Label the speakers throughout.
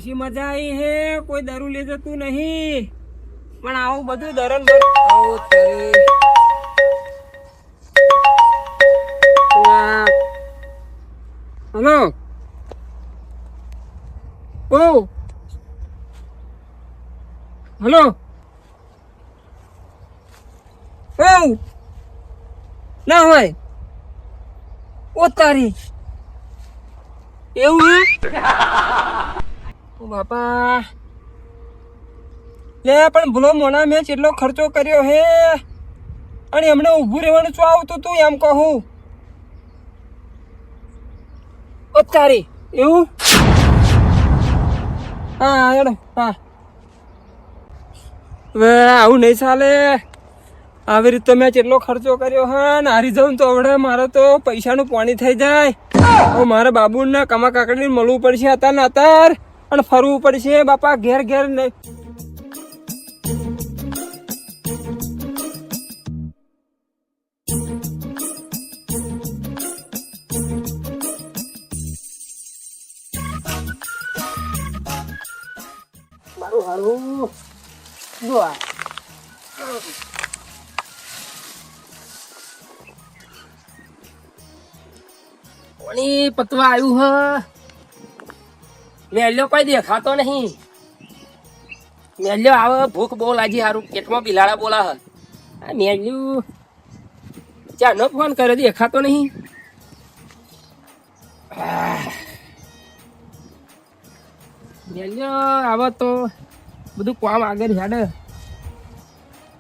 Speaker 1: ઓછી મજા આવી હે, કોઈ દારૂ લે જતું નહીં, પણ આવું બધું દરન હલો ઓ હલો ઓ ના હોય ઓ તારી એવું હે ઓ બાપા લે પણ ભૂલો મોના મેં કેટલો ખર્ચો કર્યો હે અને એમને ઊભું રહેવાનું શું આવતું તું એમ કહું ઓ તારી એવું હા હેડો હા હવે આવું નહીં ચાલે આવી રીતે મેં કેટલો ખર્ચો કર્યો હા ને હારી જાઉં તો હવે મારે તો પૈસાનું પાણી થઈ જાય હવે મારે બાબુને કમા કાકડીને મળવું પડશે અત્યાર ને અત્યાર અને ફરવું પડશે બાપા ઘેર ઘેર નહીં મારું હારું જો આ પાણી પતવા આવ્યું હ મેલ્યો કોઈ દેખાતો નહીં મેલ્યો આવે ભૂખ બહુ લાગી સારું પેટમાં બિલાડા બોલા હ આ મેલ્યું ચાનો ફોન કર્યો દેખાતો નહીં મેલ્યો આવે તો બધું કામ આગળ હેડે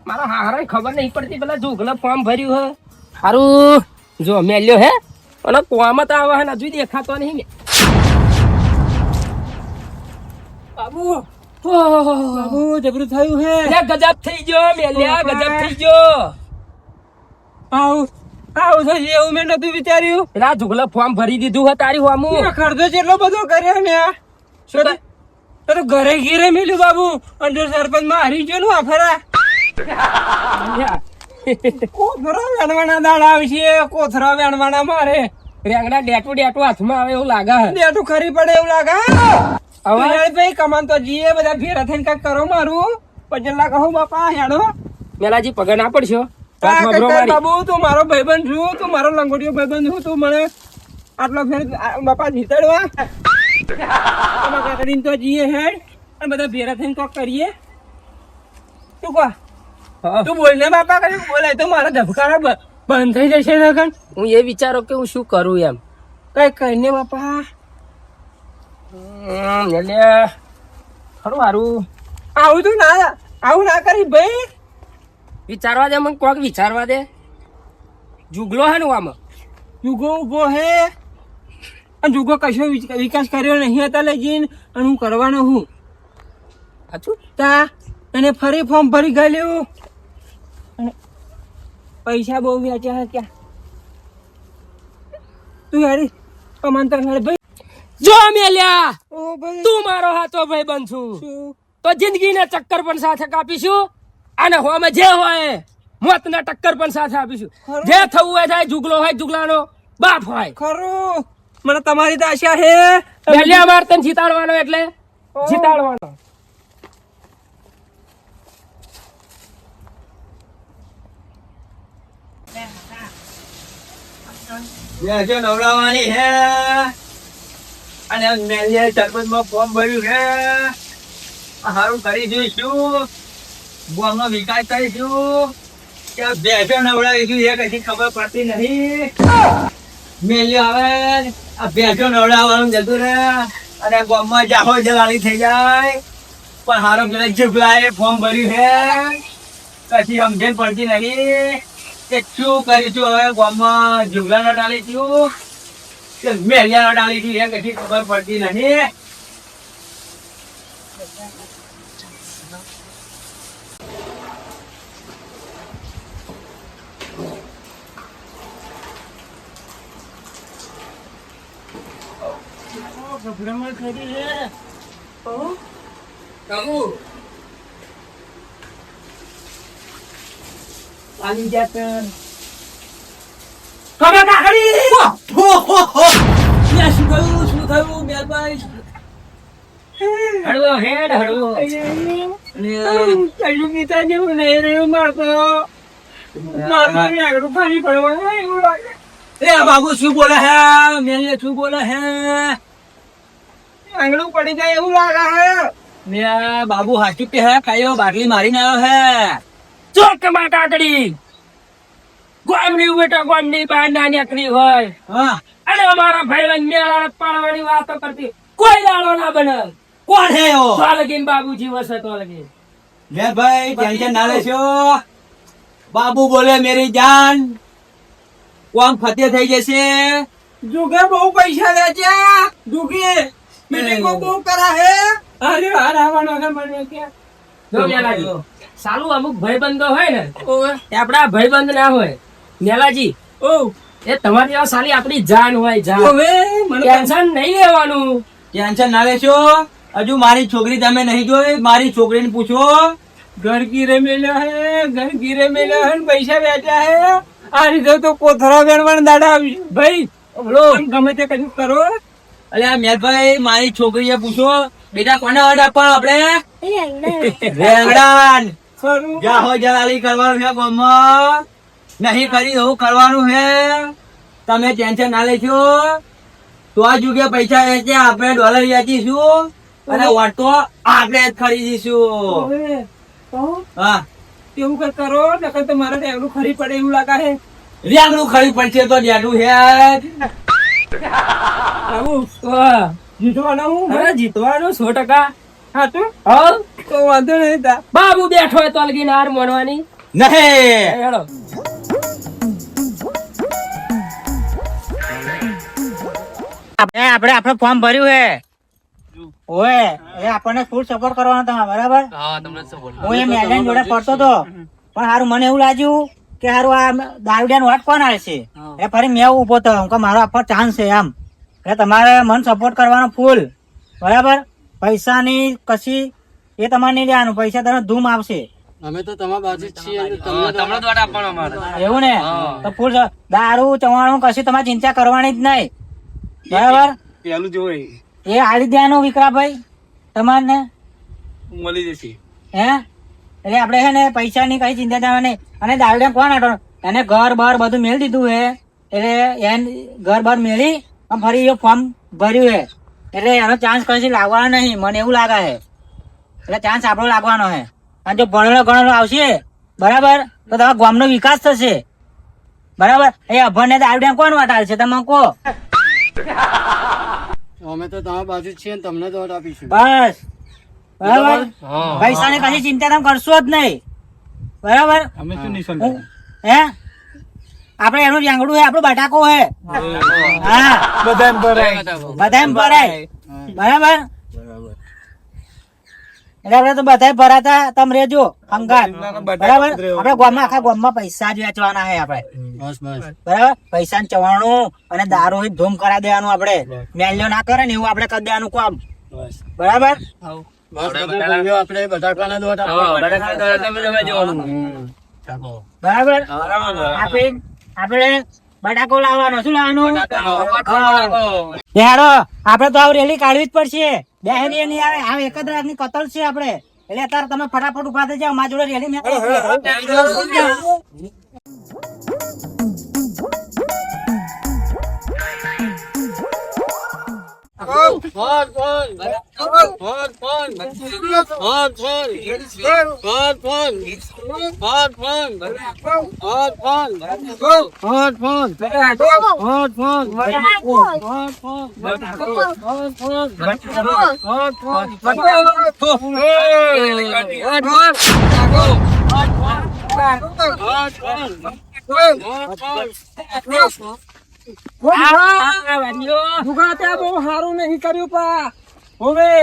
Speaker 1: મારા હારા ખબર નહીં પડતી પેલા જોગલા ફોર્મ ભર્યું હે સારું જો મેલ્યો હે અને કોવામાં તો આવે હજુ દેખાતો નહીં ને બાબુ બાબુ જબરું થયું હે ગજબ થઈ ગયો મેલ્યા ગજબ થઈ ગયો આવું આવું થઈ એવું મેં નતું વિચાર્યું પેલા જોગલા ફોર્મ ભરી દીધું હે તારી હોમું ખર્ચો કેટલો બધો કર્યો ને શું તો ઘરે ઘેરે મેલ્યું બાબુ અંદર સરપંચ માં હારી ગયો નું આફરા કોથરા વેણવાના દાડા આવશે કોથરા વેણવાના મારે રેંગડા ડેટું ડેટું હાથમાં આવે એવું લાગે ડેટું ખરી પડે એવું લાગે હવે ભાઈ કમાન તો જીએ બધા ભેરા થઈને કઈક કરો મારું પછી કહું બાપા હેડો મેલાજી પગાર ના પડશો બાબુ તું મારો ભાઈબંધ છું તું મારો લંગોટીયો ભાઈબંધ છું તું મને આટલો ફેર બાપા જીતાડવા કાકડીને તો જીએ હેડ અને બધા ભેરા થઈને કોક કરીએ તું કહો તું બોલ ને બાપા કરી બોલાય તો મારા ધબકારા બંધ થઈ જશે ને હું એ વિચારો કે હું શું કરું એમ કઈ કહીને બાપા ખરું સારું આવું તું ના આવું ના કરી ભાઈ વિચારવા દે મને કોક વિચારવા દે જુગલો હે ને આમાં જુગો ઉભો હે અને જુગો કશો વિકાસ કર્યો નહીં હતા લઈ જઈને અને હું કરવાનો હું સાચું તા એને ફરી ફોર્મ ભરી ગયેલું અને પૈસા બહુ વ્યાચ્યા હે ક્યાં તું યારી કમાનતર હેડ ભાઈ જો મેલ્યા તું મારો હાથો ભાઈ બન છું તો જિંદગીના ચક્કર પણ સાથે કાપીશું અને હોમાં જે હોય મોતના ટક્કર પણ સાથે આપીશું જે થવું હોય થાય જુગલો હોય જુગલાનો બાપ હોય ખરું મને તમારી તો આશા હે મેલ્યા માર તને જીતાડવાનો એટલે જીતાડવાનો
Speaker 2: નવડાવવાની હે અને મેલીએ સરપંચમાં ફોર્મ ભર્યું છે સારું કરી જોઈશું બોમનો વિકાસ કરીશું કે ભેંસો નવડાવીશું એ કશી ખબર પડતી નહીં મેલ્યો આવે આ ભેંસો નવડાવવાનું જતું રહે અને ગામમાં જાહો જલાલી થઈ જાય પણ સારું પેલા જુગલાએ ફોર્મ ભર્યું છે કશી સમજણ પડતી નહીં કે શું કરીશું હવે ગામમાં જુગલાનો ડાલીશું કે મેલિયાનો ડાલીશું એ કશી ખબર પડતી નહીં
Speaker 1: ભ્રમણ કરી છે આવી જાત કમા કાકડી શું થયું મેલભાઈ હળવો હેડ હળવો કશું પીતા જેવું નહીં રહ્યું મારતો આગળ ફરી પડવાનું એવું લાગે.
Speaker 2: એ બાબુ શું બોલે હે? મેલે શું બોલે હે?
Speaker 1: આંગળું પડી જાય એવું લાગે હે.
Speaker 2: મે બાબુ હાચું કે હે? કાયો બાટલી મારીને આવ્યો હે.
Speaker 1: ચોક માં કાકડી ગામની બેટા ગામની બહાર ના નીકળી હોય
Speaker 2: હા
Speaker 1: અને અમારા ભાઈ મેળા પાડવાની વાતો કરતી કોઈ દાડો ના બને.
Speaker 2: કોણ હે ઓ?
Speaker 1: તો લગીન બાબુજી વસે તો લગીન
Speaker 2: લે ભાઈ ટેન્શન ના લેશો. બાબુ બોલે મેરી જાન કોમ ફતે થઈ જશે.
Speaker 1: જુગે બહુ પૈસા લે છે. જુગે મીટિંગો બહુ કરા હે. અરે હારાવાનો છે મને કે જો મેલાજી સાલું અમુક ભાઈબંધો હોય ને એ આપડા ભાઈબંધ ના હોય. મેલાજી એ તમારી આ સાલી આપણી જાન હોય જાન. ટેન્શન નહીં લેવાનું.
Speaker 2: ટેન્શન ના લેશો. હજુ મારી છોકરી તમે નહીં જોઈ. મારી છોકરીને પૂછો.
Speaker 1: ઘર ગીરે મેલ્યો હે ઘર ગીરે મેલ્યો હે ને પૈસા વેચ્યા હે. આ રીતે તો કોથરા વેણવાના દાડા આવી ભાઈ ગમે તે કશું કરો.
Speaker 2: અલ્યા મેલભાઈ મારી છોકરીએ પૂછો બેટા કોને ઓર્ડર આપવાનો આપણે? રેંગડાન જાહો જલાલી કરવાનું છે ગામમાં. નહીં કરી એવું કરવાનું છે. તમે ટેન્શન ના લેશો. તો આ જુગે પૈસા વેચે આપણે ડોલર વેચીશું અને ઓટો આપણે જ ખરીદીશું. હા
Speaker 1: એવું કઈ કરો નકર તો મારે રેગડું ખરી પડે એવું લાગે છે.
Speaker 2: રેંગડું ખરી પડશે તો ડેડું છે.
Speaker 1: આવું જીતવાનો હું જીતવાનો 100%. હા તો વાંધો નહીં. બાબુ બેઠો હોય તો લગી હાર મળવાની
Speaker 2: નહીં.
Speaker 1: હેડો.
Speaker 3: આપણે ફોર્મ ભર્યું હે ઓય એ આપણને ફૂલ સપોર્ટ કરવાનો તમે બરાબર. હું એ મેદાન જોડે ફરતો તો પણ હારું મને એવું લાગ્યું કે હારું આ દારૂડિયાનો વાટ કોણ આવશે એ ફરી મેં ઉભો તો કે મારો આપવા ચાન્સ છે આમ એટલે તમારે મને સપોર્ટ કરવાનો ફૂલ બરાબર. પૈસાની કશી એ તમારે નહીં લેવાનું. પૈસા તમે ધૂમ આવશે.
Speaker 4: અમે તો તમારા બાજુ જ છીએ તમને જ વાટ આપવાનો અમારે.
Speaker 3: એવું ને તો ફૂલ દારૂ ચવાણું કશી તમારે ચિંતા કરવાની જ નહીં બરાબર.
Speaker 4: પેલું જોઈ
Speaker 3: એ હાલી દેવાનું વિકરાભાઈ તમારે
Speaker 4: મળી જશે.
Speaker 3: હે એટલે આપડે છે ને પૈસા ની કઈ ચિંતા થવા નહીં. અને દારૂડિયા કોણ હતો એને ઘર બાર બધું મેળ દીધું હે એટલે એને ઘર બાર મેળી અને ફરી એ ફોર્મ ભર્યું હે એટલે એનો ચાન્સ કશી લાગવાનો નહીં મને એવું લાગે છે. એટલે ચાન્સ આપણો લાગવાનો હે. અને જો ભણેલો ગણેલો આવશે બરાબર તો તમારા ગામનો વિકાસ થશે બરાબર. એ અભણને દારૂડિયા કોણ વાટાલ છે તમે કહો.
Speaker 4: અમે તો તમારા બાજુ જ છીએ ને તમને જ વોટ આપીશું.
Speaker 3: બસ બરાબર. પૈસા ની કશી ચિંતા તમે કરશો જ નહીં બરાબર.
Speaker 4: અમે શું નિશાન
Speaker 3: હે આપડે એનું રેંગડું હે આપણું બટાકો હે. હા બધા ભરાય બરાબર. એટલે આપડે તો બધા ભરાતા તમે રેજો અંગાત બરાબર. આપડે ગામમાં આખા ગામમાં પૈસા જ વેચવાના હે આપડે
Speaker 4: બસ બસ
Speaker 3: બરાબર. પૈસા ચવાણું અને દારૂ ધૂમ કરાવી દેવાનું. આપડે મેલ્યો ના કરે ને એવું આપડે કરી દેવાનું કામ
Speaker 4: બસ
Speaker 3: બરાબર.
Speaker 4: બસ આપણે બટાકાના જ વોટ આપવાનો.
Speaker 3: બરાબર. આપડે બટાકો લાવવાનો. શું લાવવાનું? હેડો આપડે તો આ રેલી કાઢવી જ પડશે. બે રેલી નહીં આવે આ એક જ રાતની કતલ છે આપડે. એટલે અત્યારે તમે ફટાફટ ઉભા થઈ જાઓ. મારી જોડે રેલી મેં
Speaker 1: બહુ સારું નહીં કર્યું પા. હવે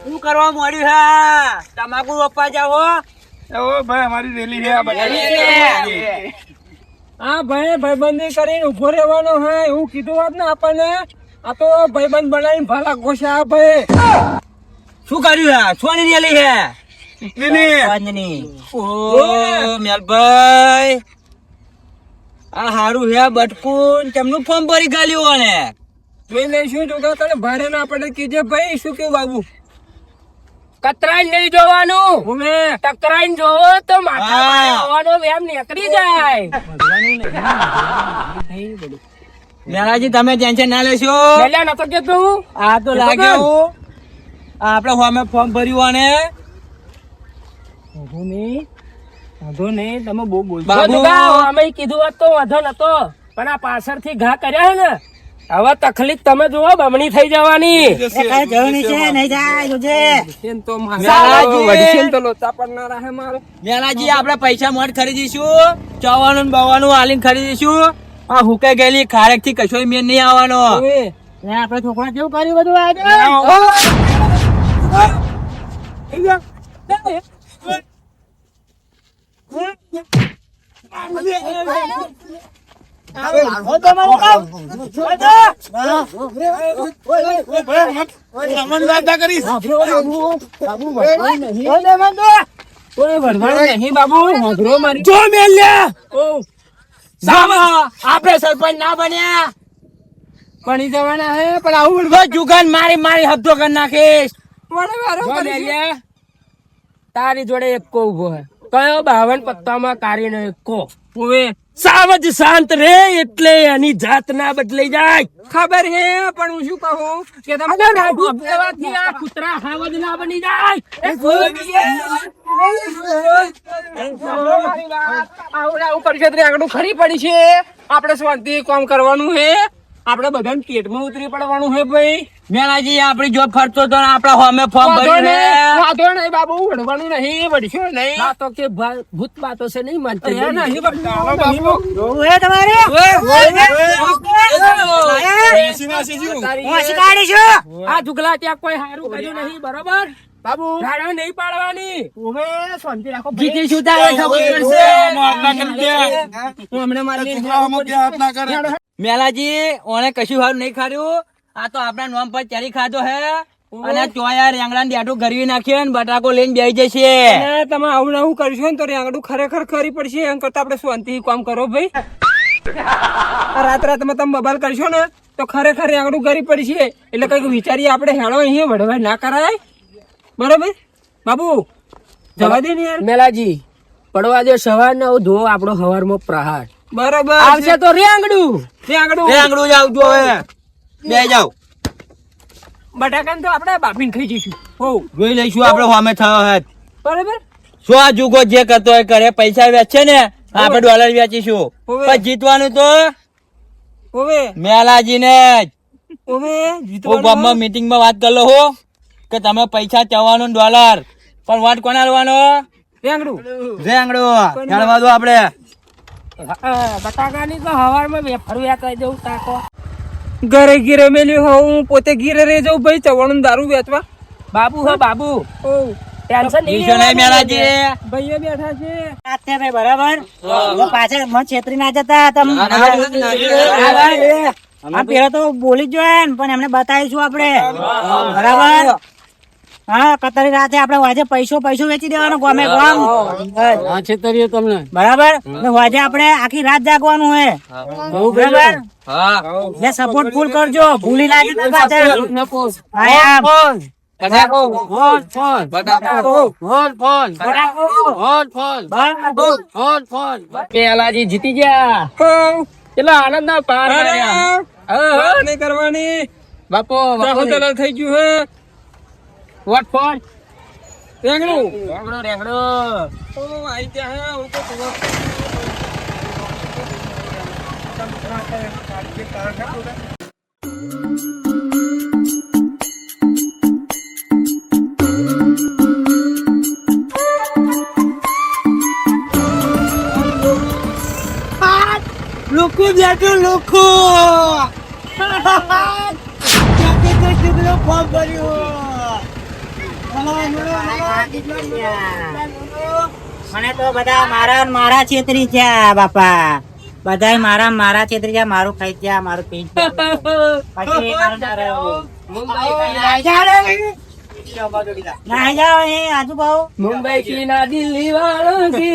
Speaker 2: શું કરવા મળ્યું હે? તમાકુ રોપવા જાવ?
Speaker 1: ભાઈ અમારી રેલી છે. હા ભાઈ ભાઈબંધી કરીને ઉભો રહેવાનો હે એવું કીધું હોત ને આપણને. આ તો ભાઈબંધ બનાવીને ભાલા ઘોષા ભાઈ.
Speaker 2: શું કર્યું હે? સોની રેલી હે? ઓ મેલભાઈ આ હારું હે બટકું તેમનું ફોર્મ ભરી ગાલ્યું અને
Speaker 1: જોઈ લઈશું જોગા તને ભારે ના પડે કીજે ભાઈ શું કેવું બાબુ કતરાઈ નહીં જોવાનું ઉમે ટકરાઈને જોવો તો માથા આવવાનો વેમ નીકળી જાય
Speaker 2: મેલાજી તમે ટેન્શન ના લેશો
Speaker 1: મેલ્યા નતો કેતો હું
Speaker 2: આ તો લાગ્યું આપણે હોમે ફોર્મ ભર્યું અને
Speaker 1: વાંધો નહીં તમે બહુ બોલ
Speaker 2: બાબુ.
Speaker 1: અમે કીધું હોત તો વાંધો નતો પણ આ પાછળથી ઘા કર્યા હે ને હવે તકલીફ તમે જુઓ બમણી થઈ જવાની
Speaker 3: એ કઈ જવાની છે નહીં જાય જોજે
Speaker 1: તો
Speaker 2: મેલાજી.
Speaker 1: તો લોચા પડનારા હે મારો
Speaker 2: મેલાજી આપણે પૈસા મોટ ખરીદીશું ચવાનું ને બવાનું હાલીને ખરીદીશું આ હુકાઈ ગયેલી ખારેક થી કશો મેન નહીં આવવાનો
Speaker 3: આપડે છોકરા કેવું કર્યું બધું આજે
Speaker 1: નહીં બાબુ મોઘરો મારી
Speaker 2: જો મેલ્યા આપણે સરપંચ ના બન્યા
Speaker 1: પણી જવાના હે પણ આવું
Speaker 2: જુગાન મારી મારી હપ્તો કરી નાખીશ
Speaker 1: જો મેલ્યા, તારી જોડે એકો ઉભો હે કયો 52 પત્તામાં કારીનો એકો ઉવે સાવજ શાંત રે એટલે એની જાત ના બદલાઈ જાય ખબર હે પણ હું શું કહું કે તમે આ કૂતરા સાવજ ના બની જાય આવું કરશે તો આગળ ખરી પડી છે આપણે શાંતિ કામ કરવાનું હે આપણે બધાને પેટમાં ઉતરી પડવાનું હે ભાઈ
Speaker 2: મેલાજી આપડી જોબ ફરતો તો આપડા હોમે ફોર્મ ભર્યું ને
Speaker 1: વાંધો નહીં બાબુ વડવાનું નહીં વડશો નહીં તો કે ભૂત બાતો છે નહીં માનતી નહીં
Speaker 3: જોવું હે તમારે હું શીખવાડીશું
Speaker 1: આ જુગલા ત્યાં કોઈ હારું કર્યું નહીં બરોબર બાબુ રાડા નહીં પાડવાની
Speaker 3: ઉમે શાંતિ રાખો
Speaker 2: જીતી શું થાય ખબર પડશે
Speaker 1: હું હમણાં મારી
Speaker 2: મેલાજી ઓને કશું સારું નહીં ખાધું આ તો આપડા નોમ પર ચરી ખાધો હે અને ચોયા રેંગડા ડેટું ગરવી નાખ્યો ને બટાકો લઈને બેસી જશે
Speaker 1: અને તમે આવું આવું કરશો ને તો રેંગડું ખરેખર ખરી પડશે એમ કરતા આપણે શાંતિ કામ કરો ભાઈ આ રાત રાતમાં તમે બબાલ કરશો ને તો ખરેખર રેંગડું ગરી પડશે એટલે કઈક વિચારીએ આપણે હેળો અહીંયા વડવા ના કરાય બરોબર બાબુ જવા દે ને યાર મેલાજી પડવા દે સવાર ને ધો આપણો હવારમાં પ્રહાર બરોબર આવશે તો રેંગડું
Speaker 2: રેંગડું જ આવજો હવે બે જાવ
Speaker 1: બટાકા તો આપણે બાફીને ખાઈ જઈશું હો
Speaker 2: જોઈ લઈશું આપડે હોમે થયો હે
Speaker 1: બરોબર
Speaker 2: શું આ જુગો જે કરતો હોય કરે પૈસા વેચે ને આપણે ડોલર વેચીશું
Speaker 1: ઓવે.
Speaker 2: પણ જીતવાનું તો
Speaker 1: ઓવે
Speaker 2: મેલાજી ને
Speaker 1: ઓવે
Speaker 2: હું ગામમાં મીટિંગ માં વાત કરી લો હું કે તમે પૈસા ચવાનું ડોલર પણ વાત કોને આલવાનો
Speaker 1: રેંગડું
Speaker 2: રેંગડું જાણવા દો આપડે
Speaker 1: બટાકાની તો હવારમાં વેફર વેચાઈ જવું તાકો ઘરે ગીરે મેલ્યું હું પોતે ગીરે રહી જાઉં ભાઈ ચવાણું દારૂ વેચવા બાબુ હે બાબુ ઓ ટેન્શન
Speaker 2: ઈશો નહીં મેલાજી
Speaker 1: ભાઈઓ બેઠા છે
Speaker 3: રાતે ભાઈ બરાબર હું પાછળ મત છેતરી ના જતા તમે આ પેલો તો બોલી જ જોઈએ ને પણ એમને બતાવીશું આપણે બરાબર હા કતરી રાતે આપણે વાજે પૈસો વેચી દેવાનો ગમે ગામ
Speaker 1: તમને
Speaker 3: બરાબર ને વાજે આપણે આખી રાત જાગવાનું હે બરાબર
Speaker 2: હા
Speaker 3: ને સપોર્ટ ફૂલ કરજો ભૂલી ના જતા પાછળ
Speaker 1: પેલાજી જીતી ગયા કેટલા આનંદ ના પાર નહીં કરવાની બાપો થઈ ગયું હે વોટ ફોર રેંગડું રેંગડો ઓ આઈ ત્યાં હે હું તો
Speaker 2: લોકો બેઠું લોકો ફોર્મ ભર્યું
Speaker 3: મને તો બધા મારા છેતરી છે બાપા બધા મારા છેતરી છે મારું ખાઈ ગયા મારું પી ના જાઓ એ આજુ ભાવ
Speaker 1: मुंबई की ना दिल्ली वालों की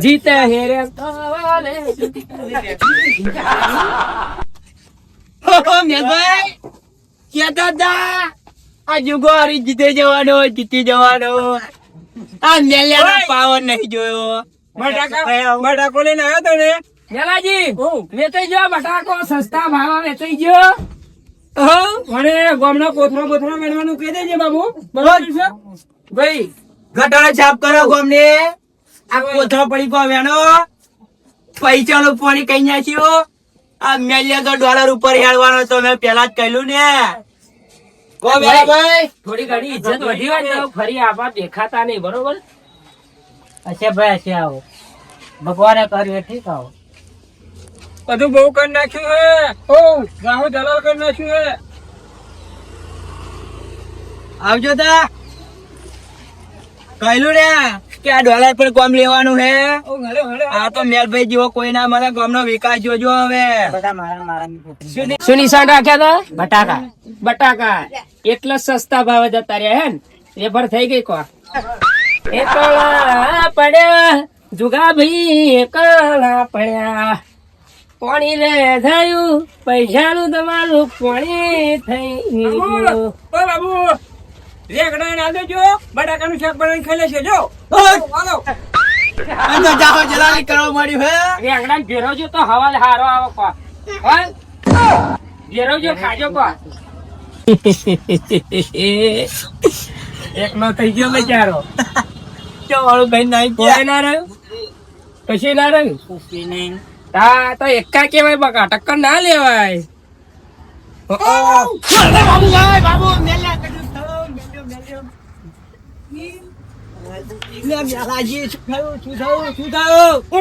Speaker 1: जीते हेरे वाले
Speaker 2: મેલભાઈ કેતા હતા આ જુગો હારી જીતી જવાનો આ મેલ્યાનો પાવર નહીં જોયો.
Speaker 1: બટાકો લઈને આવ્યો તો ને મેલાજી વેચાઈ ગયો બટાકો સસ્તા ભાવ વેચાઈ ગયો. મને ગામના કોથળા મેળવાનું કહી દેજે બાબુ. બરોબર છે ભાઈ.
Speaker 2: ગટારા સાફ કરો ગમને. આ કોથળો પડી ગયો વેણો પૈસાનું પાણી કઈ નાખ્યું. આ મેલ્યા તો ડોલર ઉપર હેડવાનો તો મેં પેલા જ કહ્યું ને. કો ભાઈ
Speaker 1: થોડી ઘણી ઇજ્જત વધી હોય તો ફરી આવા દેખાતા નહીં. બરોબર
Speaker 3: હશે ભાઈ હશે. આવો ભગવાને કર્યું એ ઠીક. આવો
Speaker 1: બધું બહુ કરી નાખ્યું હે. ઓ ગાહો દલાલ કરી નાખ્યું હે.
Speaker 2: આવજો તા કહ્યું ને કે આ ડોલર પર કોમ લેવાનું હે. આ તો મેલભાઈ જેવો કોઈ ના મને ગામનો વિકાસ જોજો હવે.
Speaker 3: બધા મારા
Speaker 1: શું નિશાન રાખ્યા હતા?
Speaker 3: બટાકા
Speaker 1: એટલે સસ્તા ભાવે જતા રહ્યા હે ને એ પર થઈ ગઈ કો એકલા પડ્યા જુગા ભાઈ એકલા પડ્યા પાણી રે થયું પૈસાનું તમારું પાણી થઈ ગયું. બાબુ રેગડા ના દેજો બટાકાનું શાક બનાવીને ખાઈ લેશે. જો હાલો
Speaker 2: આ તો જાહો જલાલી કરવા મળ્યું હે.
Speaker 1: રેગડા ભેરવજો તો હવાલ હારો આવો કો. ભેરવજો ખાજો કો. એકલો થઈ ગયો બચારો.
Speaker 2: વાળું કઈ નહીં
Speaker 1: કોઈ ના રહ્યું કશું ના રહ્યું. તા તો એકા કેવાય બકા ટક્કર ના લેવાય.
Speaker 2: બાબુ મેલ્યા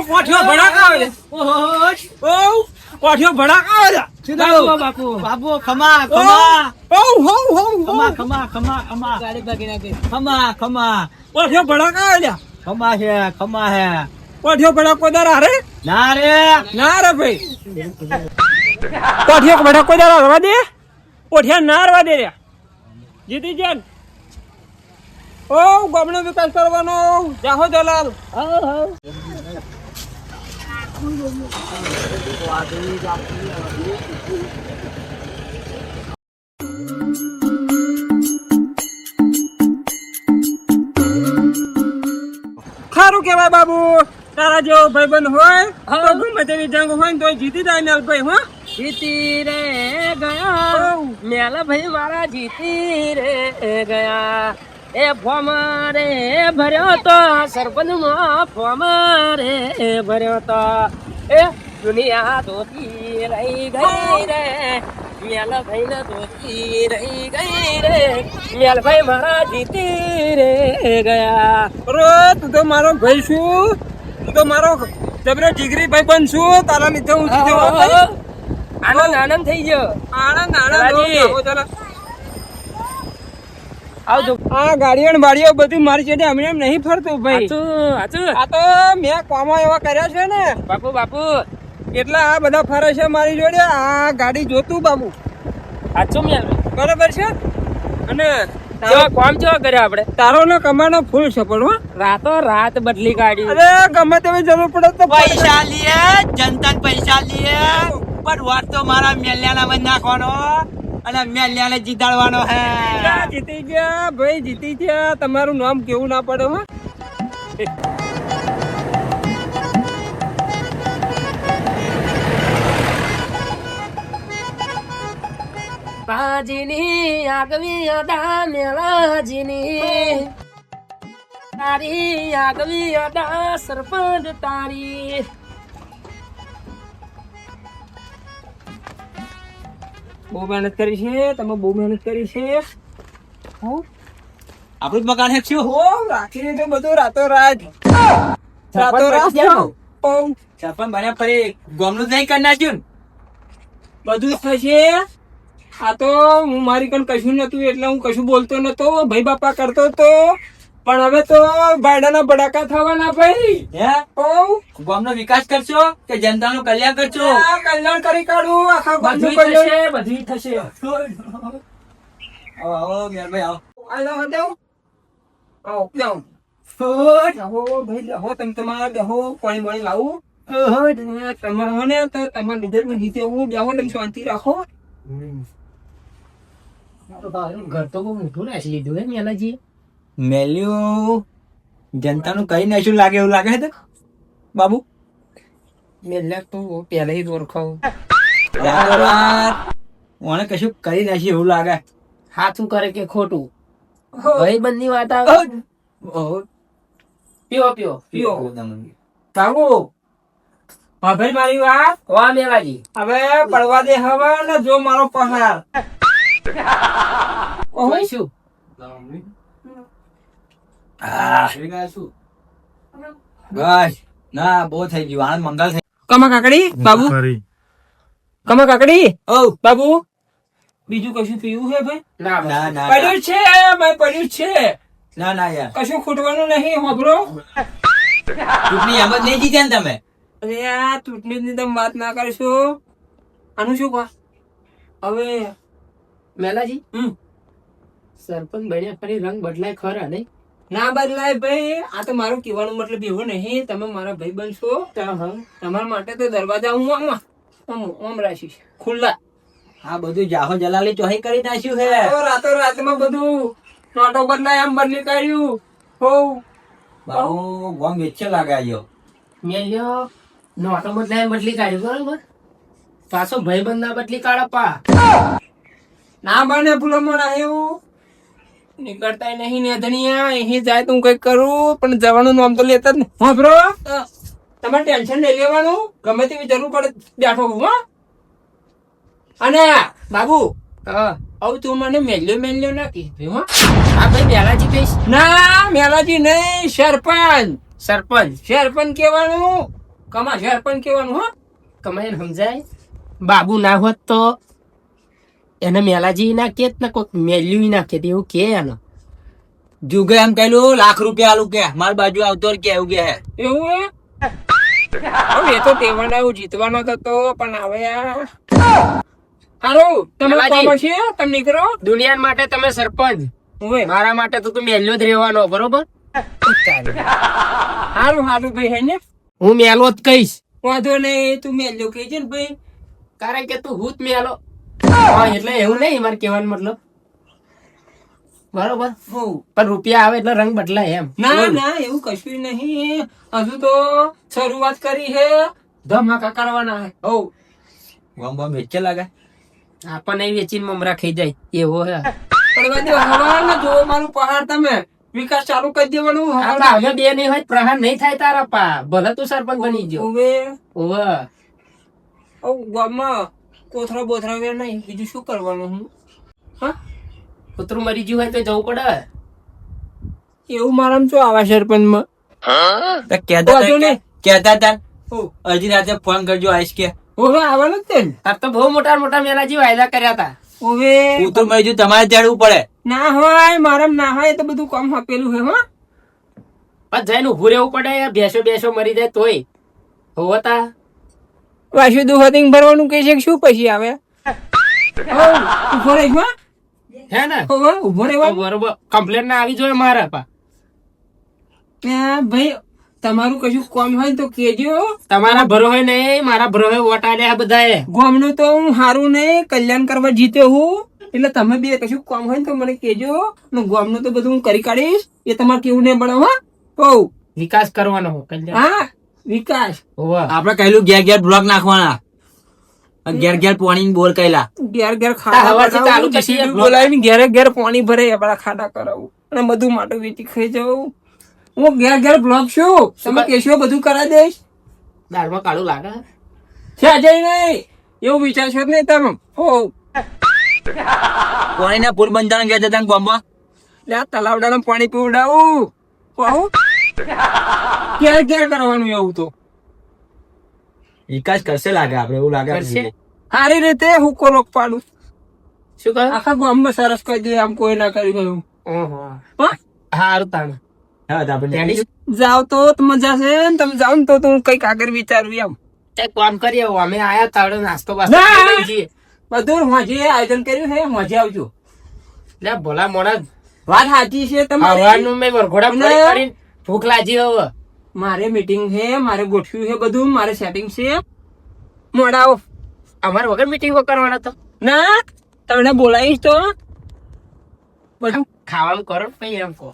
Speaker 1: કોઠિયો ભડાકા આવે. કોઠિયો ભડાકા આવે. બાપુ
Speaker 2: બાબુ ખમા
Speaker 3: ગાડી ભાગી નાખી.
Speaker 2: ખમા
Speaker 1: કોઠિયો ભડાકા આવે.
Speaker 2: ખમા હે
Speaker 1: કોઠિયો ભડાકો દર હારે
Speaker 2: ના રે
Speaker 1: ના રે ભાઈ. કોઠિયો ભડાકો દર હરવા દે. કોઠિયા ના હરવા દે રે. જીતી જાન. ઓ ગામનો વિકાસ કરવાનો જાહો દલાલ. ખારું કેવાય બાબુ. તારા જેવો ભાઈબંધ હોય તો ગમે તેવી જંગ હોય ને તો જીતી જાય ને ભાઈ. હા જીતી રે ગયા મેલા ભાઈ મારા જીતી રે ગયા. એ ફોર્મ રે ભર્યો તો સરપંચ માં ફોર્મ રે ભર્યો તો એ દુનિયા ધોતી રહી ગઈ રે મેલ ભાઈ ને ધોતી રહી ગઈ રે મેલ ભાઈ મારા જીતી રે ગયા. અરે તું તો મારો ભાઈ છું. તું તો મારો જબરો જીગરી ભાઈ બનશું. તારા લીધે હું જીત્યો. આનંદ આનંદ થઈ ગયો. આનંદ આવજો. આ ગાડીઓ ને બાડીઓ બધું મારી જોડે હમણાં એમ નહીં ફરતું ભાઈ. આ તો મેં કામો એવા કર્યા છે ને બાપુ એટલા આ બધા ફરે છે મારી જોડે. આ ગાડી જોતું બાબુ બરાબર છે. અને કામ કેવા કર્યા આપડે. તારો ને કમાનો ફૂલ સપોર્ટ. હો રાતો રાત બદલી ગાડી. અરે ગમે તેવી જરૂર પડે તો
Speaker 2: પૈસા લીએ જનતા પૈસા લીએ પણ વાત તો મારા મેલ્યાના માં નાખવાનો અને મેલ્યાને જીતાડવાનો હે.
Speaker 1: જીતી ગયા ભાઈ જીતી ગયા. તમારું નામ કેવું ના પડે. હો બાજીની આગવી અદા મેળાજીની તારી આગવી અદા સરપંચ તારી. બહુ મહેનત કરી છે તમે. બહુ મહેનત કરી છે.
Speaker 2: આપણું જ મકાન હે શું
Speaker 1: હો રાખીને તો બધું રાતો રાત
Speaker 2: સરપંચ બન્યા ફરી ગોમનું જ નહીં કરી નાખ્યું
Speaker 1: બધું થશે. આ તો હું મારી કન કશું નતું એટલે હું કશું બોલતો નતો. ભાઈ બાપા કરતો તો પણ હવે તો ભાડાના બડાકા થવાના ભાઈ.
Speaker 2: હે ગામનો વિકાસ કરશો કે જનતાનું કલ્યાણ કરશો.
Speaker 1: કલ્યાણ કરી કાઢું આખા ગામનું કલ્યાણ. બધું થશે.
Speaker 2: આવો મેરભાઈ આવો.
Speaker 1: ભાઈ તમે તમારા બેહો પાણી પાણી લાવું. તમારા ને તો તમારા લીધે જીતે હું બેહો તમે શાંતિ રાખો. ઘર તો બહુ મોટું નાખી લીધું હે મેલાજી.
Speaker 2: મેલ્યું જનતાનું કઈ નાખ્યું લાગે એવું લાગે છે તો બાબુ
Speaker 1: મેલા તો પહેલા જ ઓળખાવ.
Speaker 2: રાતોરાત ઓને કશું કરી નાખ્યું એવું લાગે.
Speaker 1: હાથું કરે કે ખોટું ભાઈ બંધની વાત આવે. પીઓ પીઓ પીઓ
Speaker 3: બાબુ હા ભાઈ મારી વાત
Speaker 1: વાહ મેલાજી.
Speaker 3: હવે પડવા દે હવે ને જો મારો પહાડ
Speaker 1: જોઈશું.
Speaker 2: બસ ના બહુ થઈ ગયું આનંદ મંગલ થઈ
Speaker 3: કમા કાકડી બાબુ કમા કાકડી
Speaker 2: ઓ
Speaker 3: બાબુ બીજું કશું પીવું છે ભાઈ
Speaker 1: ના
Speaker 2: ના
Speaker 1: બસ.
Speaker 2: ના
Speaker 3: પડ્યું છે ભાઈ પડ્યું છે
Speaker 2: ના ના યાર
Speaker 3: કશું ખૂટવાનું નહીં હોબરો
Speaker 2: ચૂંટણી એમ જ નહીં જીત્યા ને તમે.
Speaker 3: અરે આ ચૂંટણીની તમે વાત ના કરશો આનું શું કહો હવે
Speaker 1: મેલાજી
Speaker 3: હમ
Speaker 1: સરપંચ બન્યા ફરી રંગ બદલાય ખરા નહીં.
Speaker 3: ના બદલાય ભાઈ આ તો મારું કહેવાનું મતલબ એવો નહીં તમે મારા ભાઈ બનશો તમારા માટે તો દરવાજા હું આમ રાખીશ ખુલ્લા.
Speaker 2: આ બધું જાહો જલાલી ચોહી કરી નાખ્યું છે.
Speaker 3: રાતો રાતમાં બધું નોટો બદલાય આમ બદલી કાઢ્યું હો
Speaker 2: બાબુ ગોમ વેચે લાગે આયો.
Speaker 1: મેલ્યો નોટો બદલાય બદલી કાઢ્યું બરોબર. પાછો ભાઈ બંધ ના બદલી કાઢો પા.
Speaker 3: ના બને ભૂલો મોડા એવું નીકળતા નહીં ને ધનિયા અહીં જાય તો હું કઈક કરું પણ જવાનું નામ તો લેતા જ નહીં. હા બ્રો તમારે ટેન્શન નહીં લેવાનું ગમે તેવી જરૂર પડે બેઠો હું હા. અને બાબુ હવે તું મને મેલ્યો ના કીધું હા.
Speaker 1: હા ભાઈ મેલાજી કહીશ.
Speaker 3: ના મેલાજી નહીં સરપંચ
Speaker 1: સરપંચ
Speaker 3: કેવાનું કમા સરપંચ કેવાનું હા.
Speaker 1: કમાઈને સમજાય. બાબુ ના હોત તો એને મેલાજી ના કેત ને કોઈક મેલ્યું ના કેત એવું કે એને.
Speaker 2: જુગે એમ કહેલું લાખ રૂપિયા આલું કે માર બાજુ આવતો કે એવું કે હે.
Speaker 3: એવું હે હવે એ તો તેવાના એવું જીતવાનો હતો પણ હવે હારું તમે
Speaker 1: મેલાજી.
Speaker 3: કોમ છે તમે નીકળો
Speaker 1: દુનિયા માટે તમે સરપંચ,
Speaker 3: હવે
Speaker 1: મારા માટે તો તું મેલ્યો જ રહેવાનો બરોબર.
Speaker 3: હારું ભાઈ હે ને
Speaker 1: હું મેલો જ કહીશ
Speaker 3: વાંધો નહીં તું મેલ્યો કહી છે ને ભાઈ
Speaker 1: કારણ કે તું હું જ મેલો. હા એટલે એવું નહીં મારે કહેવાનો મતલબ બરોબર.
Speaker 3: હોવ.
Speaker 1: પણ રૂપિયા આવે એટલે રંગ બદલાય એમ.
Speaker 3: ના એવું કશું નહીં હજુ તો શરૂઆત કરી હે ધમાકા કરવાના હે હોવ.
Speaker 2: ગોમ ગોમ વેચે લાગે.
Speaker 1: આપણને વેચીને મમરા ખાઈ જાય એવો હે.
Speaker 3: પડવા દે હવાને જો મારું પહાડ તમે વિકાસ ચાલુ કરી દેવાનું
Speaker 1: આપડા અમે બે નહીં હોય તો પ્રહાર નહીં થાય તારા પા. ભલે તું સરપંચ બની ગયો.
Speaker 3: હવે
Speaker 1: ઓવે
Speaker 3: ગામમાં કોથરા બોથરા વેર નહીં બીજું શું કરવાનું હું હા
Speaker 1: કૂતરું મરી ગયું હોય તો જવું પડે.
Speaker 3: એવું મારામાં શું આવા સરપંચમાં
Speaker 2: તો કહેતા
Speaker 3: વાંધો
Speaker 2: હતા
Speaker 3: નહીં.
Speaker 2: કહેતા હતા
Speaker 3: હોવ.
Speaker 2: અડધી રાતે ફોન કરજો આઈશ કે
Speaker 3: હવે આવવાનું જ તે ને
Speaker 1: તાર તો બહુ મોટા મોટા મેલાજી વાયદા કર્યા હતા.
Speaker 3: હવે
Speaker 2: ઉતર મળી તમારે ચડવું પડે.
Speaker 3: ના હોય મારામાં ના હોય તો બધું કામ આપેલું હે હા
Speaker 1: પણ જઈને ઉભું રહેવું પડે. બેસો મરી જાય તોય હોતા.
Speaker 3: વાસુ દુહતિંગ ભરવાનું કહે છે કે શું પછી આવે ઉભો રહી હા
Speaker 1: હે ને
Speaker 3: હવે ઉભો રહેવા
Speaker 1: બરોબર કમ્પ્લેન ના આવી જોઈએ મારા પા.
Speaker 3: ભાઈ તમારું કશું કામ હોય તો કેજો
Speaker 1: તમારા ભરો હોય નહીં મારા ભરો હોય વોટ આલ્યા બધા.
Speaker 3: ગામનું તો હું સારું નહીં કલ્યાણ કરવા જીત્યો હું એટલે તમે બે કશું કામ હોય ને તો મને કેજો ગામનું તો બધું હું કરી કાઢીશ એ તમારે કેવું નહીં પડે હા હોવ.
Speaker 1: વિકાસ કરવાનો હો કલ્યાણ.
Speaker 3: હા વિકાસ
Speaker 1: હોવે.
Speaker 2: આપડે કહેલું ઘેર ઘેર બ્લોક નાખવાના ઘેર ઘેર પાણી બોર કહેલા.
Speaker 3: ઘેર ઘેર
Speaker 1: હવારથી ચાલુ થશે એ
Speaker 3: બોલાવીને ઘેરે ઘેર પાણી ભરે આપડા ખાડા કરાવું અને બધું માટે વેચી ખાઈ જવું હું ઘેર ઘેર બ્લોક છું તમે કેશો બધું કરાવી દઈશ
Speaker 1: દાળમાં કાળું લાગે.
Speaker 3: છે જઈ નહીં એવું વિચારશો જ નહીં તમે હો
Speaker 2: પાણીના પુલ બંધારણ ગયા હતા ગામમાં.
Speaker 3: લે આ તલાવડાનું પાણી પીવડાવું આવું ઘેર ઘેર કરવાનું એવું તો
Speaker 2: વિકાસ કરશે લાગે આપડે એવું લાગે.
Speaker 1: કરશે.
Speaker 3: સારી રીતે હું રોક પાડું
Speaker 1: શું કહ્યું?
Speaker 3: આખા ગામમાં સરસ કહી દે આમ કોઈ ના કરી ગયું
Speaker 1: ઓહો.
Speaker 3: હા
Speaker 1: હારું તાણ.
Speaker 2: હા તો આપણે
Speaker 1: તેડી
Speaker 3: જાવ તો મજા છે ને તમે જાવ ને તો હું કઈક આગળ વિચારું એમ
Speaker 1: એક કામ કરીએ અમે આયા તાવડે નાસ્તો બાસ્તો
Speaker 3: ના.
Speaker 1: કરી લઈએ છીએ.
Speaker 3: બધું મજે આયોજન કર્યું છે મજે આવજો
Speaker 1: લે ભલા મોડા
Speaker 3: વાત સાચી છે તમારી
Speaker 1: હવાનું મેં વરઘોડા
Speaker 3: અને-
Speaker 1: પૂરી કરીને ભૂખ લાગી હવે.
Speaker 3: મારે મીટિંગ છે મારે ગોઠવ્યું છે બધું મારે સેટિંગ છે મોડા આવો
Speaker 1: અમારે વગર મીટિંગ કરવાના તો
Speaker 3: ના તમને બોલાવીશ તો
Speaker 1: બધું ખાવાનું કરો પછી એમ કહો.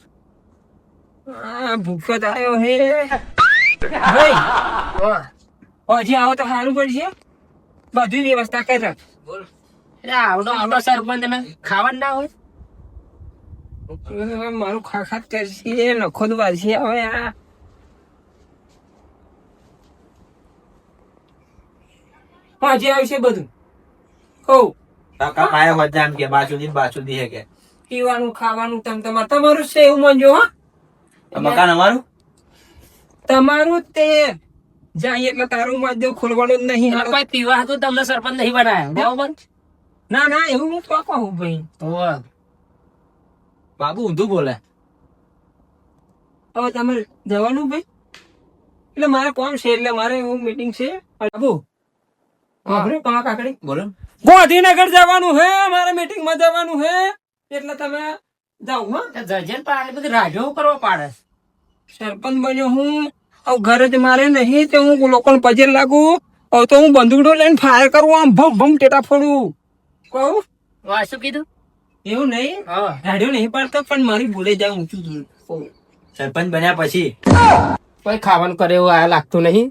Speaker 1: ભૂખ્યો તો આવ્યો હે ભાઈ. હજી આવો તો સારું પડશે. બધી વ્યવસ્થા કરી રાખ.
Speaker 4: એટલે આવડો સરપંચ ને ખાવાનું ના હોય.
Speaker 1: મારું ખાખાત કરશે નખો વાલશે હવે આ. હજી આવશે બધું કહું.
Speaker 2: કાકા પાયા હોત જામ કે બાસુદી હે કે
Speaker 1: પીવાનું ખાવાનું તમારું છે એવું માનજો. હા
Speaker 2: મકાન અમારું
Speaker 1: તમારું જ તે જાય એટલે તારું માનજો. ખોલવાનું જ નહીં.
Speaker 4: એટલે કોઈ પીવા હતું તમને સરપંચ નહીં બનાવ્યો બરોબર.
Speaker 1: ના ના એવું હું તો કહું ભાઈ.
Speaker 4: તો
Speaker 2: બાબુ ઊંધું બોલે.
Speaker 1: હવે તમારે જવાનું ભાઈ. એટલે મારે કોમ છે એટલે મારે એવું મીટિંગ છે. બાબુ કાકડી
Speaker 2: બોલો.
Speaker 1: ગાંધીનગર જવાનું હે. મારે મીટિંગ માં જવાનું હે એટલે તમે જાઓ. હા
Speaker 4: જજન પણ આટલી બધી રાજો કરવા પાડે.
Speaker 1: સરપંચ બન્યો હું. હવે ઘરે જ મારે નહીં તો હું લોકોને પજેર લાગુ. હવે તો હું બંદૂકડો લઈને ફાયર કરું. આમ ભમ ભમ ટેટા ફોડું. કહું
Speaker 4: વાહ શું કીધું.
Speaker 1: એવું નહીં.
Speaker 4: હા
Speaker 1: રાડ્યો નહીં પાડતો પણ મારી ભૂલે જાય ઊંચું દૂર.
Speaker 2: સરપંચ બન્યા પછી
Speaker 1: કોઈ ખાવાનું કરે એવું આ લાગતું નહીં.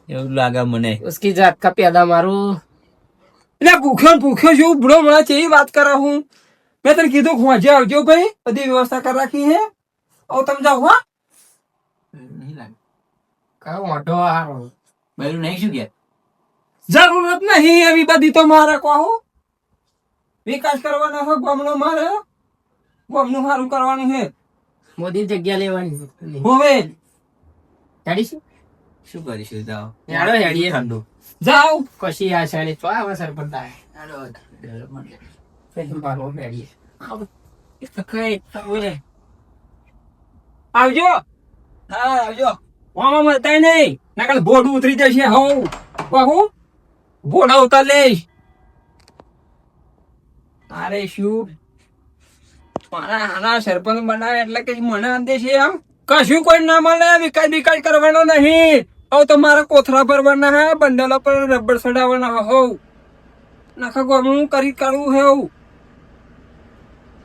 Speaker 2: એવું લાગે મને.
Speaker 1: ઉસકી જાત કા પેદા મારું. એટલે ભૂખ્યો છું બુઢો મળે છે એ વાત કરા હું. મેં તને કીધું હું આજે આવજો ભાઈ. બધી વ્યવસ્થા કરી રાખી હે. હવે તમે જાઓ. હા
Speaker 2: નહીં લાગે.
Speaker 1: કયો મોઢો હારો.
Speaker 2: બૈરું નહીં શું કે
Speaker 1: જરૂરત નહીં એવી બધી તો મારે કહું. વિકાસ કરવાનો છે ગામનો. મારે ગામનું સારું કરવાનું છે.
Speaker 4: મોદી જગ્યા લેવાની
Speaker 1: હવે
Speaker 4: હેડીશું.
Speaker 2: શું કરીશું જાઓ.
Speaker 4: હેડો હેડીએ.
Speaker 2: ઠંડુ
Speaker 1: જાઓ.
Speaker 4: કશી આ છે તો આવે સરપંચ થાય.
Speaker 1: આવજો.
Speaker 2: હા આવજો.
Speaker 1: આમાં મળતા નહીં નકલ ભોડું ઉતરી જશે. હવ કહું ભોડા ઉતાર લઈશ. અરે શું મારા આના સરપંચ બનાવે એટલે કે મને અંદે છે આમ કશું કોઈ ના મળે. વિકાસ કરવાનો નહીં. હવે તો મારા કોથળા ભરવાના હે. બંડલો પર રબર ચડાવવાના હોવ. નાખા ગોમનું કરી કાઢવું હે.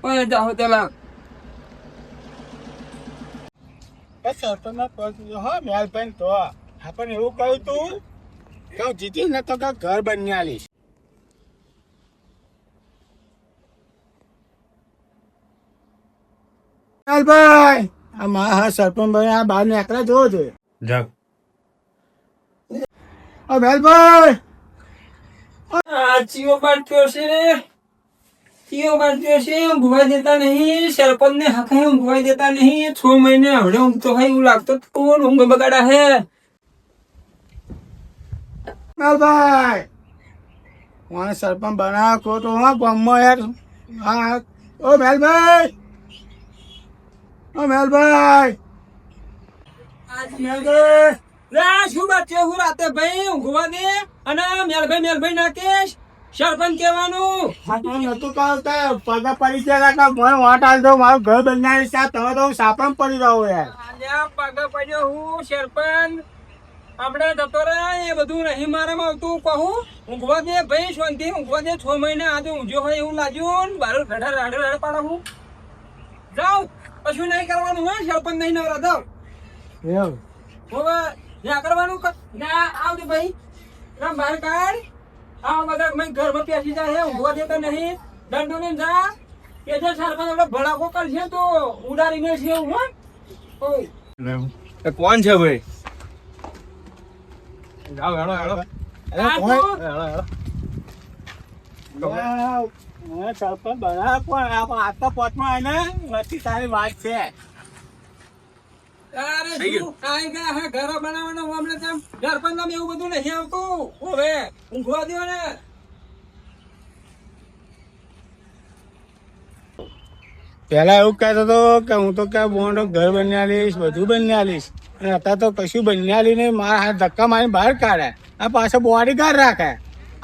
Speaker 1: હવે જાઓ પેલા
Speaker 5: સરપંચમાં પહોંચ્યો હો મેલભાઈ તો આપણને એવું કહ્યું તું કે હું જીતીશ ને તો કે ઘર બની આલીશ. મેલભાઈ આ મારા સરપંચ ભાઈ આ બહાર નીકળે જોવો જોઈએ. મેલભાઈ
Speaker 1: ચીઓ બાંધ્યો છે. ચીઓ બાંધ્યો છે. ઊંઘવા દેતા નહીં. સરપંચ ને હકે ઊંઘવા દેતા નહીં. 6 મહિને હવડે ઊંઘતો હોય એવું લાગતો. કોણ ઊંઘ બગાડા હે.
Speaker 5: મેલભાઈ મને સરપંચ બનાવો તો હા ગામમાં યાર. હા ઓ મેલભાઈ મેલભાઈ
Speaker 1: શું બાંધ્યો હું રાતે ભાઈ ઊંઘવા દે. અને મેલભાઈ નાખીશ. સરપંચ કહેવાનું
Speaker 5: નતું કહું પગા પડી ગયા કે મને વાટ આવજો મારું ઘર બનાવી છે. તમે તો સાપણ પડી રહ્યો યાર.
Speaker 1: પગ પડ્યો હું સરપંચ. આપણે જતો રહે એ બધું નહીં મારામાં આવતું. કહું ઊંઘવા દે ભાઈ શાંતિ ઊંઘવા દે. 6 મહિને આજે ઊંઘ્યો હોય એવું લાગ્યું. ને બાર રાડે પાડો હું. જાઉં કશું નહીં કરવાનું હોય. સરપંચ નહીં નવરા જાઉં.
Speaker 5: એવું
Speaker 1: હવે જ્યાં કરવાનું ના આવજો ભાઈ. ના બહાર કાઢ. આ બધા મેં ઘરમાં પેસી જાય ઊંઘવા દેતા નહીં. દંડો ને જા કે જે સરપંચ આપણે ભડાકો કરશે તો ઉડાડીને છે એવું. હા
Speaker 2: કોણ છે ભાઈ.
Speaker 5: જાઓ હેડો હેડો સરપંચ બનાવ પણ આટલા પોચમાં આવીને નથી તારી વાત છે.
Speaker 1: અરે શું કાંઈ ગયા હે ઘર બનાવવાનો હમણે તેમ સરપંચ નામ એવું બધું નહીં આવતું. હવે ઊંઘવા દો ને.
Speaker 5: પેલા એવું કહેતો હતો કે હું તો ક્યાં બોન્ડો ઘર બની આલીશ બધું બની આલીશ અને અત્યારે તો કશું બની આલી નહીં. મારા હાથ ધક્કા મારી બહાર કાઢે અને પાછો બોડીગાર્ડ રાખે.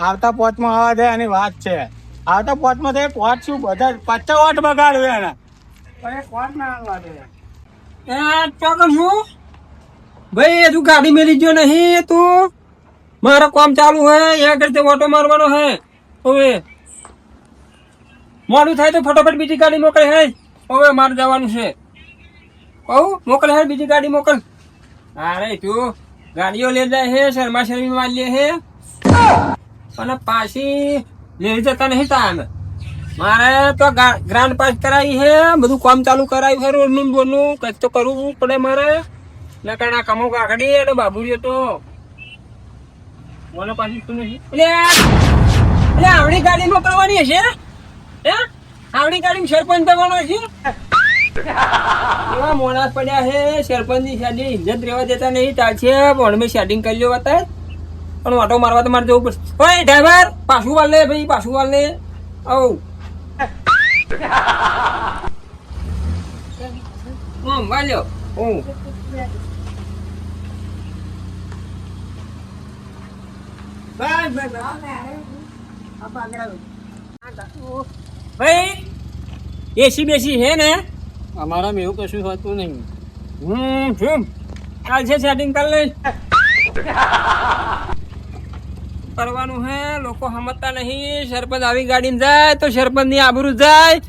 Speaker 5: આવતા પોચમાં આવવા દે એની વાત છે. આવતા પોચમાં તો પોચ શું બધા 50 વોટ બગાડ્યું એને પણ એ પોચ ના આવવા દે.
Speaker 1: ચોકર શું ભાઈ તું ગાડી મેલી ગયો નહીં. તું મારો કામ ચાલુ હે. અહીંયા કરતે ઓટો મારવાનો હે. હવે મોડું થાય તો ફટાફટ બીજી ગાડી મોકલે હે. હવે મારે જવાનું છે. કહું મોકલે હે બીજી ગાડી મોકલ. અરે તું ગાડીઓ લઈ જાય હે શર્મા શર્મી મારી લે હે અને પાછી લઈ જતા નહીં તાન. મારે તો ગ્રાન્ડ પાસ કરાવી હે, બધું કામ ચાલુ કરાવ્યું છે રોડનું બોલનું. કંઈક તો કરવું પડે મારે. નકર આ કમો કાકડી અને બાબુડીઓ તો મને પાછી શું નહીં. એટલે આવડી ગાડી મોકલવાની હશે હે? આવડી ગાડી સરપંચ થવાનો છે. એવા મોણાસ પડ્યા છે સરપંચ ની સાડી ઇજ્જત રહેવા દેતા નહીં. ચાલશે પણ મેં સેટિંગ કરી લ્યો અત્યારે. પણ ઓટો મારવા તો મારે જવું પડશે. ઓય ડ્રાઈવર પાછું વાળ લે ભાઈ, પાછું વાળ લે. ઓ વાલ્યો ભાઈ એસી બેસી હે ને?
Speaker 4: અમારામાં એવું કશું હોતું નહીં.
Speaker 1: શું ચાલશે સેટિંગ કરી લઈ કરવાનું હે. લોકો સમજતા નહીં. સરપંચ આવી ગાડીને જાય તો સરપંચ ની આબરૂ જાય.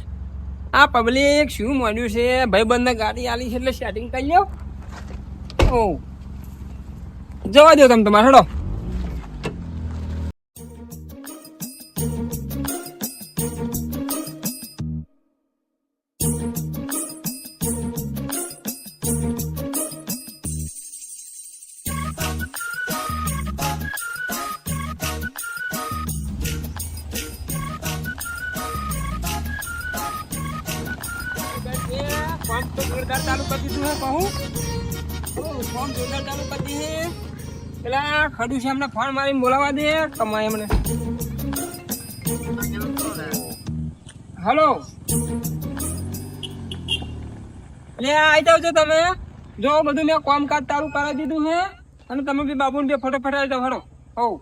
Speaker 1: આ પબ્લિક શું મળ્યું છે? ભાઈબંધને ગાડી આલી છે એટલે સેટિંગ કરી લો. ઓ જવા દો તમે તમારે હેડો. ફોર્મ તો જોરદાર ચાલુ કરી દીધું હે કહું. ફોર્મ જોરદાર ચાલુ કરી દીધી. પેલા ખડું છે એમને ફોન મારીને બોલાવા દે. કમાય એમને. હલો લે આવી જાવ છો તમે. જો બધું મેં કામકાજ ચાલુ કરાવી દીધું છે અને તમે બી બાબુને બે ફટોફટ આવી જાવ. હડો હોવ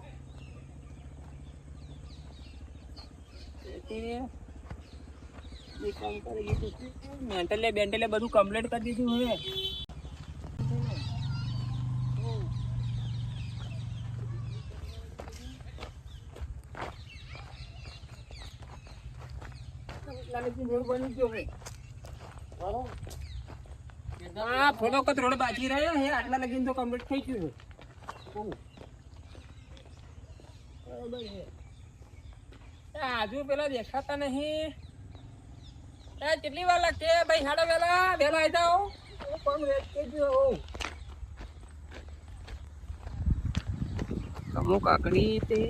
Speaker 1: મેન્ટલે બેન્ટલે બધું કમ્પ્લીટ કરી દીધું હવે. હા થોડોક રોડ બાકી રહ્યો હે. આટલા લગીને તો કમ્પ્લીટ થઈ ગયું છે. આજુ પેલા દેખાતા નહીં. કેટલી વાર લાગશે ભાઈ? હાડો વેલા વેલા આવી જાઓ. કમો કાકડી તે